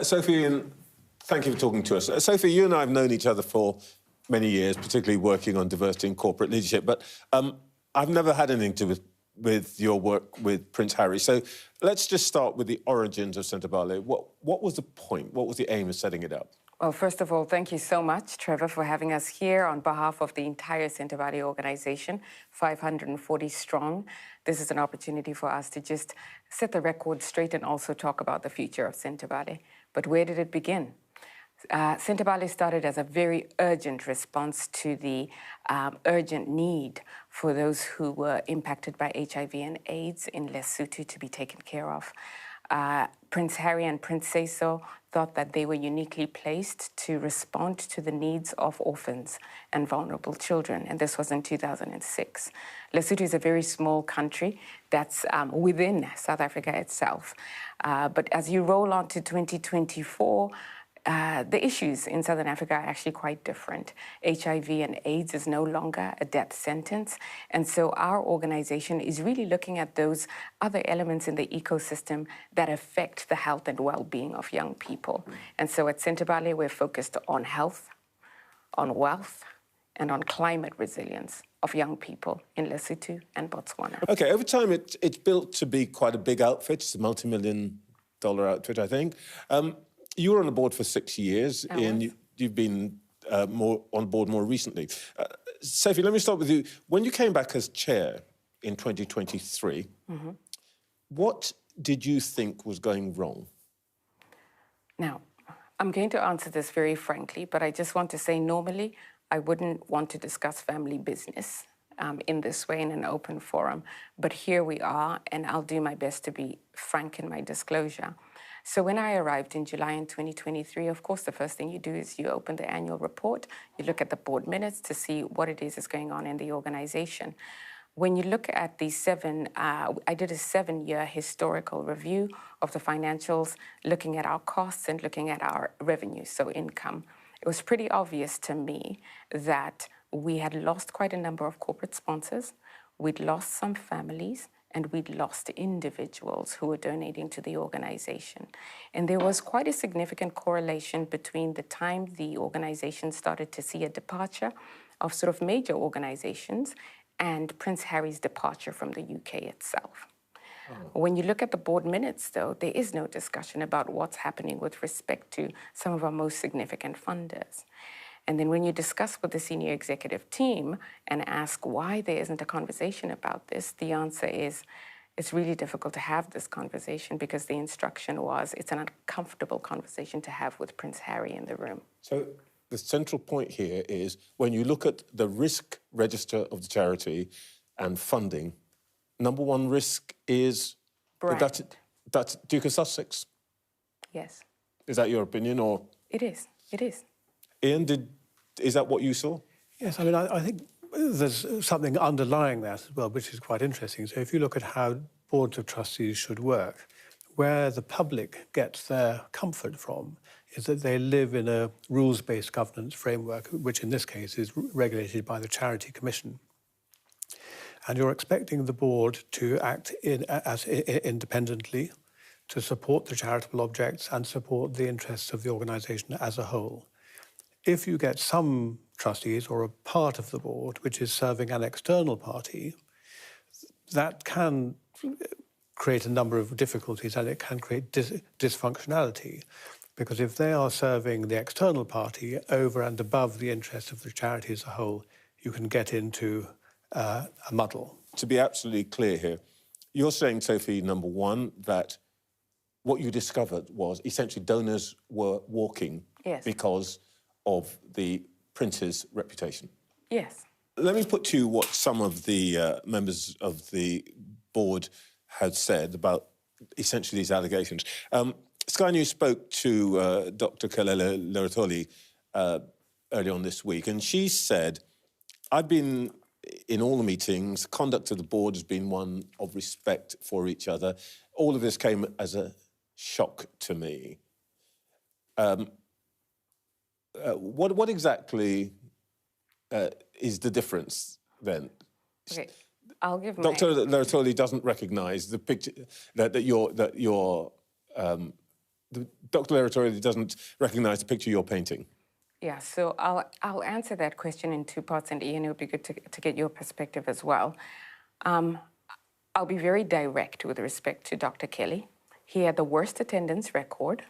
Sophie, and thank you for talking to us. Sophie, you and I have known each other for many years, particularly working on diversity in corporate leadership, but I've never had anything to do with your work with Prince Harry. So let's just start with the origins of Chandauka. What was the point? What was the aim of setting it up? Well, first of all, thank you so much, Trevor, for having us here on behalf of the entire Chandauka organization, 540 strong. This is an opportunity for us to just set the record straight and also talk about the future of Chandauka. But where did it begin? Chandauka started as a very urgent response to the urgent need for those who were impacted by HIV and AIDS in Lesotho to be taken care of. Prince Harry and Princess thought that they were uniquely placed to respond to the needs of orphans and vulnerable children, and this was in 2006. Lesotho is a very small country that's within South Africa itself. But as you roll on to 2024, the issues in Southern Africa are actually quite different. HIV and AIDS is no longer a death sentence. And so our organization is really looking at those other elements in the ecosystem that affect the health and well-being of young people. And so at Chandauka, we're focused on health, on wealth, and on climate resilience of young people in Lesotho and Botswana. OK, over time, it's built to be quite a big outfit. It's a multi-million-dollar outfit, I think. You were on the board for 6 years, and you've been more on board more recently. Sophie, let me start with you. When you came back as chair in 2023, what did you think was going wrong? Now, I'm going to answer this very frankly, but I just want to say normally I wouldn't want to discuss family business in this way in an open forum. But here we are, and I'll do my best to be frank in my disclosure. So when I arrived in July in 2023, of course, the first thing you do is you open the annual report, you look at the board minutes to see what it is that's going on in the organization. When you look at the I did a 7-year historical review of the financials, looking at our costs and looking at our revenue, so income. It was pretty obvious to me that we had lost quite a number of corporate sponsors, we'd lost some families, and we'd lost individuals who were donating to the organization. And there was quite a significant correlation between the time the organization started to see a departure of sort of major organizations and Prince Harry's departure from the UK itself. When you look at the board minutes, though, there is no discussion about what's happening with respect to some of our most significant funders. And then when you discuss with the senior executive team and ask why there isn't a conversation about this, the answer is it's really difficult to have this conversation because the instruction was it's an uncomfortable conversation to have with Prince Harry in the room. So the central point here is when you look at the risk register of the charity and funding, number one risk is that's Duke of Sussex. Yes. Is that your opinion, or? It is. It is. Ian, is that what you saw? Yes, I mean, I think there's something underlying that as well, which is quite interesting. So if you look at how boards of trustees should work, where the public gets their comfort from is that they live in a rules-based governance framework, which in this case is regulated by the Charity Commission. And you're expecting the board to act independently, to support the charitable objects and support the interests of the organisation as a whole. If you get some trustees or a part of the board which is serving an external party, that can create a number of difficulties and it can create dysfunctionality. Because if they are serving the external party over and above the interests of the charity as a whole, you can get into a muddle. To be absolutely clear here, you're saying, Sophie, number one, that what you discovered was essentially donors were walking because of the prince's reputation. Yes. Let me put to you what some of the members of the board had said about essentially these allegations. Sky News spoke to Dr. Kelele Leratoli early on this week, and she said, I've been in all the meetings, conduct of the board has been one of respect for each other. All of this came as a shock to me. What exactly is the difference then? Okay, I'll give Dr. Leratoli doesn't recognise the picture that you're Dr. Literatura doesn't recognise the picture you're painting. Yeah, so I'll answer that question in two parts, and Ian, it would be good to get your perspective as well. I'll be very direct with respect to Dr. Kelly. He had the worst attendance record,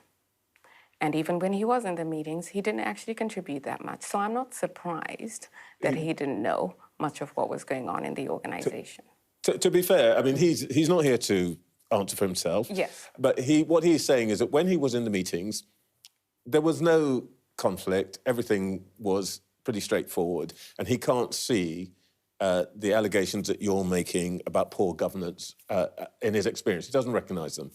and even when he was in the meetings, he didn't actually contribute that much. So I'm not surprised that he didn't know much of what was going on in the organisation. To be fair, I mean, he's not here to answer for himself. Yes. But what he's saying is that when he was in the meetings, there was no conflict. Everything was pretty straightforward, and he can't see the allegations that you're making about poor governance in his experience. He doesn't recognise them.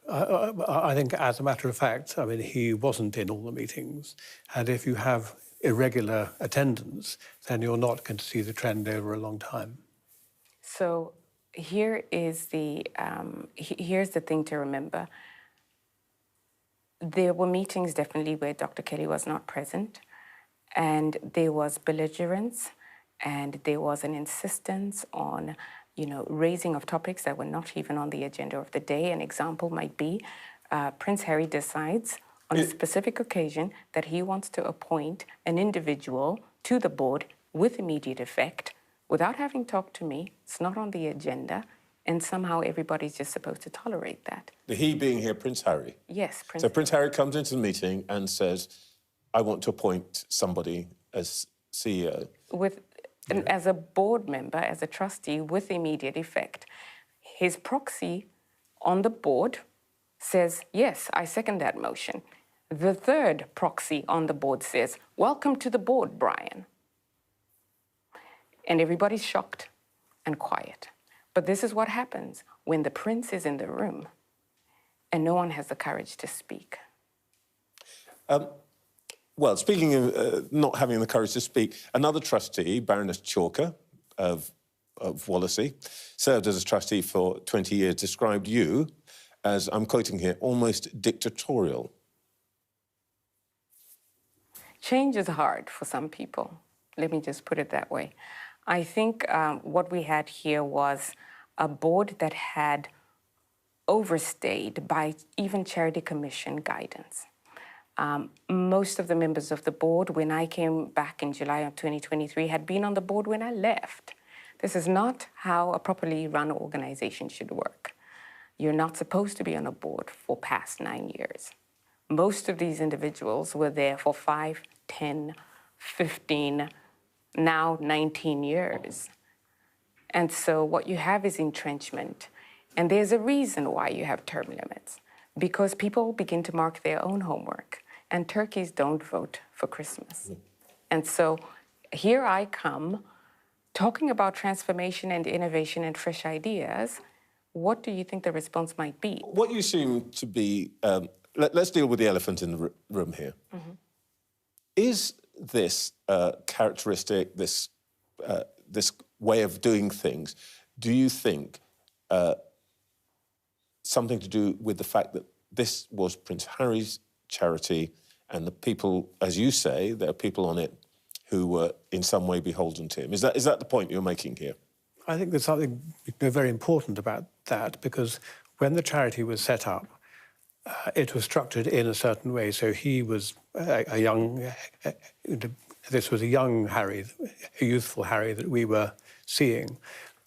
I think, as a matter of fact, I mean, he wasn't in all the meetings. And if you have irregular attendance, then you're not going to see the trend over a long time. So here's the thing to remember. There were meetings definitely where Dr. Kelly was not present, and there was belligerence, and there was an insistence on, raising of topics that were not even on the agenda of the day. An example might be Prince Harry decides on a specific occasion that he wants to appoint an individual to the board with immediate effect without having talked to me. It's not on the agenda, and somehow everybody's just supposed to tolerate that. He being here, Prince Harry? Yes, Prince So Prince Harry comes into the meeting and says, I want to appoint somebody as CEO. As a board member, as a trustee with immediate effect. His proxy on the board says, yes, I second that motion. The third proxy on the board says, welcome to the board, Brian. And everybody's shocked and quiet. But this is what happens when the prince is in the room and no one has the courage to speak. Well, speaking of not having the courage to speak, another trustee, Baroness Chalker of Wallasey, served as a trustee for 20 years, described you as, I'm quoting here, almost dictatorial. Change is hard for some people. Let me just put it that way. I think what we had here was a board that had overstayed by even Charity Commission guidance. Most of the members of the board, when I came back in July of 2023, had been on the board when I left. This is not how a properly run organization should work. You're not supposed to be on a board for past 9 years. Most of these individuals were there for 5, 10, 15, now 19 years. And so what you have is entrenchment. And there's a reason why you have term limits, because people begin to mark their own homework. And turkeys don't vote for Christmas. And so here I come talking about transformation and innovation and fresh ideas. What do you think the response might be? What you seem to be... let's deal with the elephant in the room here. Mm-hmm. Is this characteristic, this way of doing things, do you think something to do with the fact that this was Prince Harry's charity, and the people, as you say, there are people on it who were in some way beholden to him? Is that the point you're making here? I think there's something very important about that, because when the charity was set up, it was structured in a certain way. So he was this was a young Harry, a youthful Harry that we were seeing.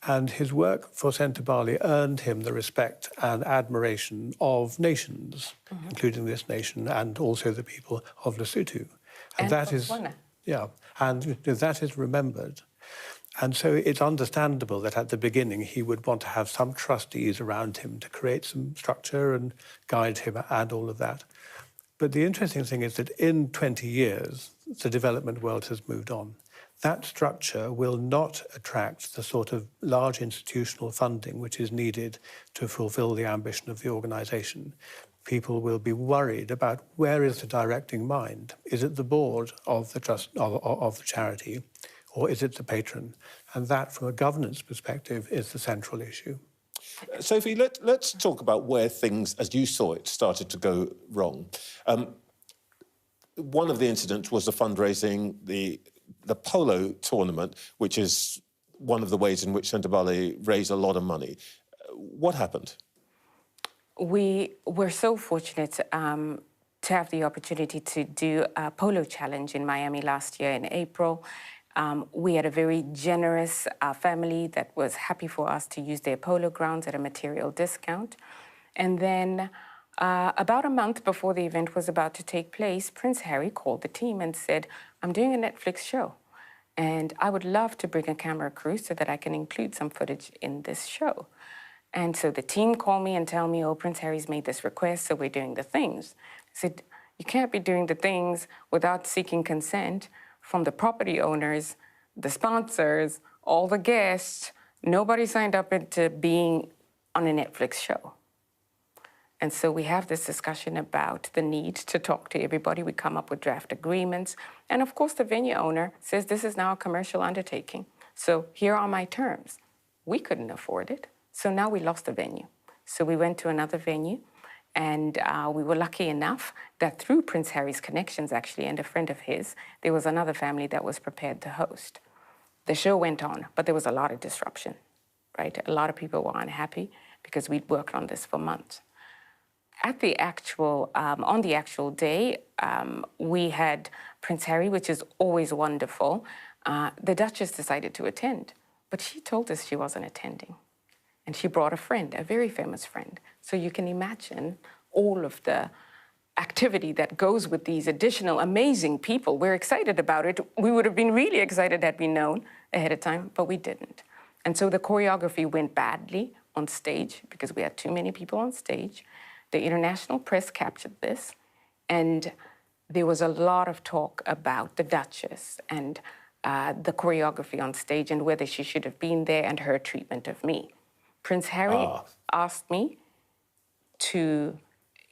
And his work for Centre Bali earned him the respect and admiration of nations, including this nation, and also the people of Lesotho. And that is, and that is remembered. And so it's understandable that at the beginning he would want to have some trustees around him to create some structure and guide him and all of that. But the interesting thing is that in 20 years, the development world has moved on. That structure will not attract the sort of large institutional funding which is needed to fulfill the ambition of the organisation. People will be worried about where is the directing mind? Is it the board of the trust of the charity, or is it the patron? And that, from a governance perspective, is the central issue. Sophie, let's talk about where things, as you saw it, started to go wrong. One of the incidents was the fundraising, the polo tournament, which is one of the ways in which Centre Bali raised a lot of money. What happened? We were so fortunate to have the opportunity to do a polo challenge in Miami last year in April. We had a very generous family that was happy for us to use their polo grounds at a material discount. And then about a month before the event was about to take place, Prince Harry called the team and said, I'm doing a Netflix show, and I would love to bring a camera crew so that I can include some footage in this show. And so the team called me and tell me, oh, Prince Harry's made this request, so we're doing the things. I said, you can't be doing the things without seeking consent from the property owners, the sponsors, all the guests. Nobody signed up into being on a Netflix show. And so we have this discussion about the need to talk to everybody. We come up with draft agreements. And of course, the venue owner says, this is now a commercial undertaking. So here are my terms. We couldn't afford it. So now we lost the venue. So we went to another venue, and we were lucky enough that through Prince Harry's connections, actually, and a friend of his, there was another family that was prepared to host. The show went on, but there was a lot of disruption, right? A lot of people were unhappy because we'd worked on this for months. At the actual, on the actual day, we had Prince Harry, which is always wonderful. The Duchess decided to attend, but she told us she wasn't attending. And she brought a friend, a very famous friend. So you can imagine all of the activity that goes with these additional amazing people. We're excited about it. We would have been really excited had we known ahead of time, but we didn't. And so the choreography went badly on stage because we had too many people on stage. The international press captured this, and there was a lot of talk about the Duchess and the choreography on stage and whether she should have been there and her treatment of me. Prince Harry asked me to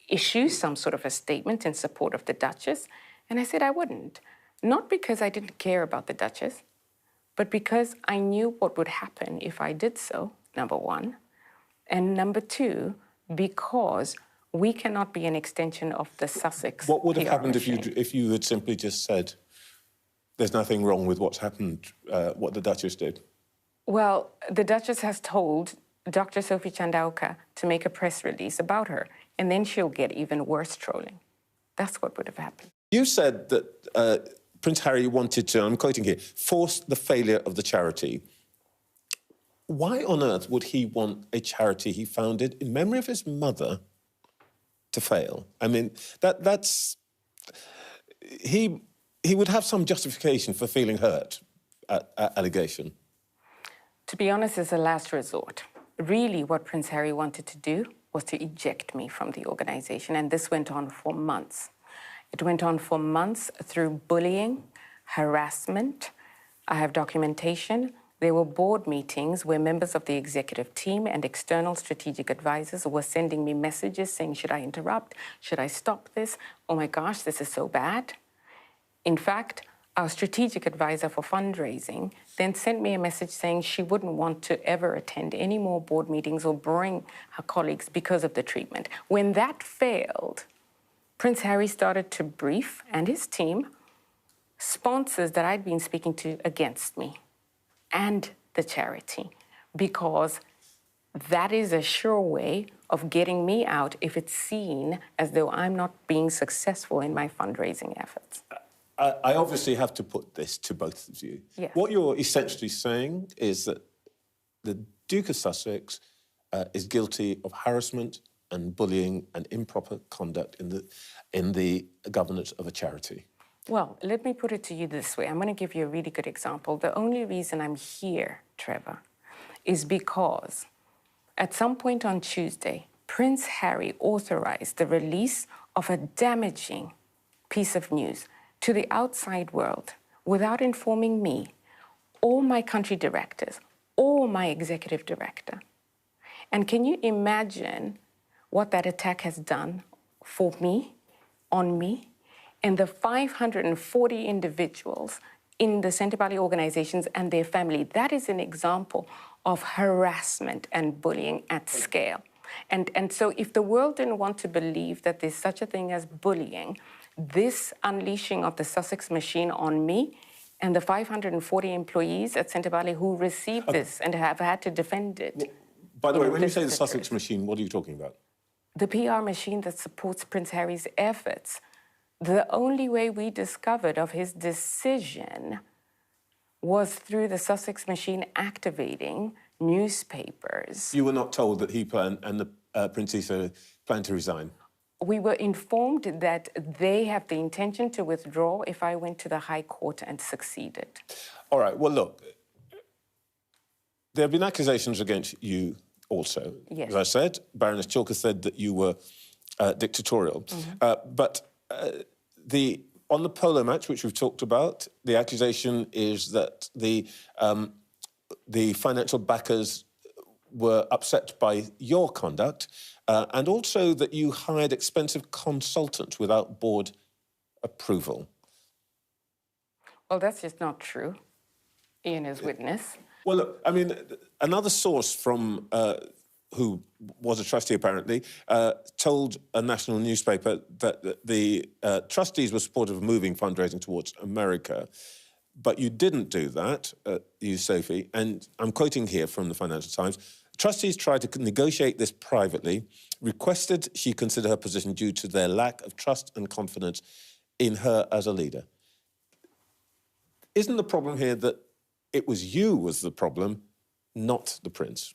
issue some sort of a statement in support of the Duchess, and I said I wouldn't. Not because I didn't care about the Duchess, but because I knew what would happen if I did so, number one. And number two, because we cannot be an extension of the Sussex. What would have PR happened machine. if you had simply just said, there's nothing wrong with what's happened, what the Duchess did? Well, the Duchess has told Dr. Sophie Chandauka to make a press release about her, and then she'll get even worse trolling. That's what would have happened. You said that Prince Harry wanted to, I'm quoting here, force the failure of the charity. Why on earth would he want a charity he founded in memory of his mother to fail? I mean, that's... He would have some justification for feeling hurt at allegation. To be honest, it's a last resort. Really, what Prince Harry wanted to do was to eject me from the organization, and this went on for months. It went on for months through bullying, harassment. I have documentation. There were board meetings where members of the executive team and external strategic advisors were sending me messages saying, should I interrupt? Should I stop this? Oh my gosh, this is so bad. In fact, our strategic advisor for fundraising then sent me a message saying she wouldn't want to ever attend any more board meetings or bring her colleagues because of the treatment. When that failed, Prince Harry started to brief, and his team, sponsors that I'd been speaking to against me and the charity, because that is a sure way of getting me out if it's seen as though I'm not being successful in my fundraising efforts. I obviously have to put this to both of you. Yes. What you're essentially saying is that the Duke of Sussex is guilty of harassment and bullying and improper conduct in the governance of a charity. Well, let me put it to you this way. I'm going to give you a really good example. The only reason I'm here, Trevor, is because at some point on Tuesday, Prince Harry authorized the release of a damaging piece of news to the outside world without informing me, or my country directors, or my executive director. And can you imagine what that attack has done for me, on me, and the 540 individuals in the Centre Valley organizations and their family? That is an example of harassment and bullying at scale. And so if the world didn't want to believe that there's such a thing as bullying, this unleashing of the Sussex machine on me and the 540 employees at Centre Valley who received this and have had to defend it. By the way, when you say the Sussex machine, what are you talking about? the PR machine that supports Prince Harry's efforts. The only way we discovered of his decision was through the Sussex machine activating newspapers. You were not told that he planned and the Princess planned to resign? We were informed that they have the intention to withdraw if I went to the High Court and succeeded. All right, well, look, there have been accusations against you also. Yes. As I said, Baroness Chalker said that you were dictatorial. But on the polo match, which we've talked about, the accusation is that the financial backers were upset by your conduct, and also that you hired expensive consultants without board approval. Well, that's just not true. Ian is witness. Well, look, I mean, another source from who was a trustee, apparently, told a national newspaper that the trustees were supportive of moving fundraising towards America. But you didn't do that, you, Sophie, and I'm quoting here from the Financial Times. Trustees tried to negotiate this privately, requested she consider her position due to their lack of trust and confidence in her as a leader. Isn't the problem here that it was you was the problem, not the Prince?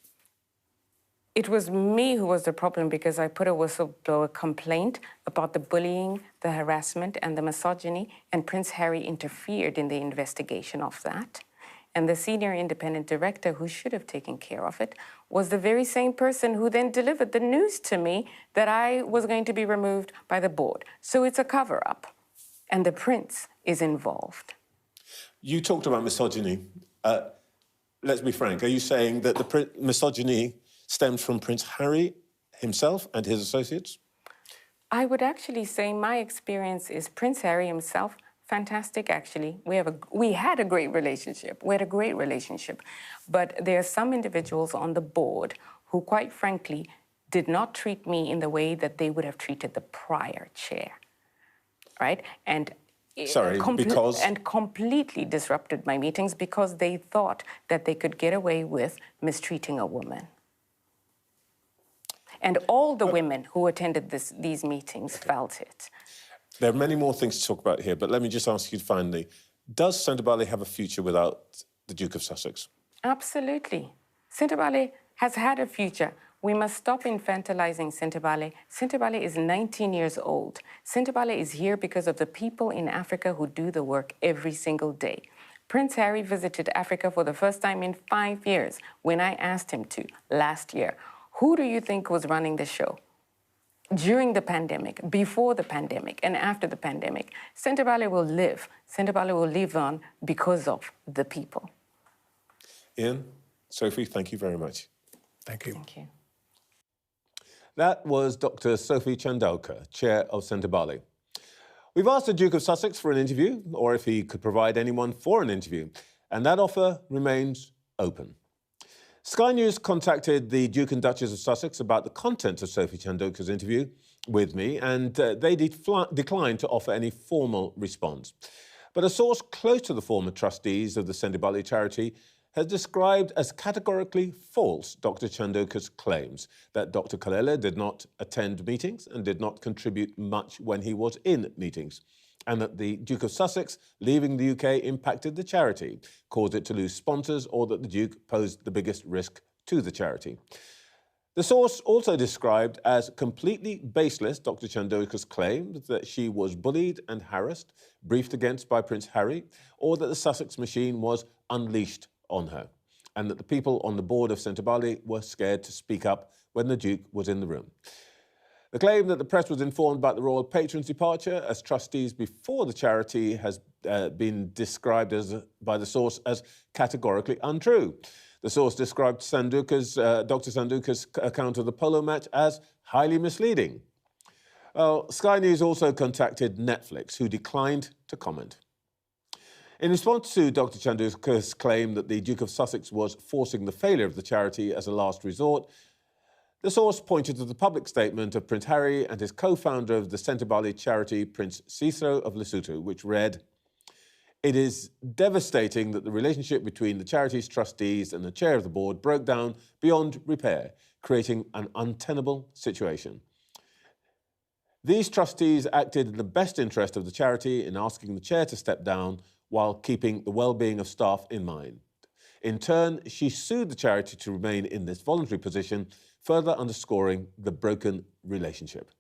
It was me who was the problem because I put a whistleblower complaint about the bullying, the harassment, and the misogyny, and Prince Harry interfered in the investigation of that. And the senior independent director who should have taken care of it was the very same person who then delivered the news to me that I was going to be removed by the board. So it's a cover-up, and the Prince is involved. You talked about misogyny. Let's be frank, are you saying that the misogyny stemmed from Prince Harry himself and his associates? I would actually say my experience is Prince Harry himself, fantastic, actually. We had a great relationship. We had a great relationship. But there are some individuals on the board who, quite frankly, did not treat me in the way that they would have treated the prior chair, right? And sorry, because? And completely disrupted my meetings because they thought that they could get away with mistreating a woman. And all the women who attended these meetings felt it. There are many more things to talk about here, but let me just ask you finally, does Chandauka have a future without the Duke of Sussex? Absolutely. Chandauka has had a future. We must stop infantilizing Chandauka. Chandauka is 19 years old. Chandauka is here because of the people in Africa who do the work every single day. Prince Harry visited Africa for the first time in 5 years when I asked him to last year. Who do you think was running the show? During the pandemic, before the pandemic, and after the pandemic, Chandauka will live. Chandauka will live on because of the people. Ian, Sophie, thank you very much. Thank you. Thank you. That was Dr. Sophie Chandauka, Chair of Chandauka. We've asked the Duke of Sussex for an interview, or if he could provide anyone for an interview, and that offer remains open. Sky News contacted the Duke and Duchess of Sussex about the content of Sophie Chandauka's interview with me, and they declined to offer any formal response. But a source close to the former trustees of the Chandauka charity has described as categorically false Dr. Chandauka's claims that Dr. Kalele did not attend meetings and did not contribute much when he was in meetings, and that the Duke of Sussex leaving the UK impacted the charity, caused it to lose sponsors, or that the Duke posed the biggest risk to the charity. The source also described as completely baseless Dr. Chandauka's claim that she was bullied and harassed, briefed against by Prince Harry, or that the Sussex machine was unleashed on her, and that the people on the board of Chandauka were scared to speak up when the Duke was in the room. The claim that the press was informed about the royal patron's departure as trustees before the charity has been described by the source as categorically untrue. The source described Dr. Chandauka's account of the polo match as highly misleading. Well, Sky News also contacted Netflix, who declined to comment. In response to Dr. Chandauka's claim that the Duke of Sussex was forcing the failure of the charity as a last resort, the source pointed to the public statement of Prince Harry and his co-founder of the Chandauka charity, Prince Cicero of Lesotho, which read, "It is devastating that the relationship between the charity's trustees and the chair of the board broke down beyond repair, creating an untenable situation. These trustees acted in the best interest of the charity in asking the chair to step down while keeping the well-being of staff in mind. In turn, she sued the charity to remain in this voluntary position, further underscoring the broken relationship.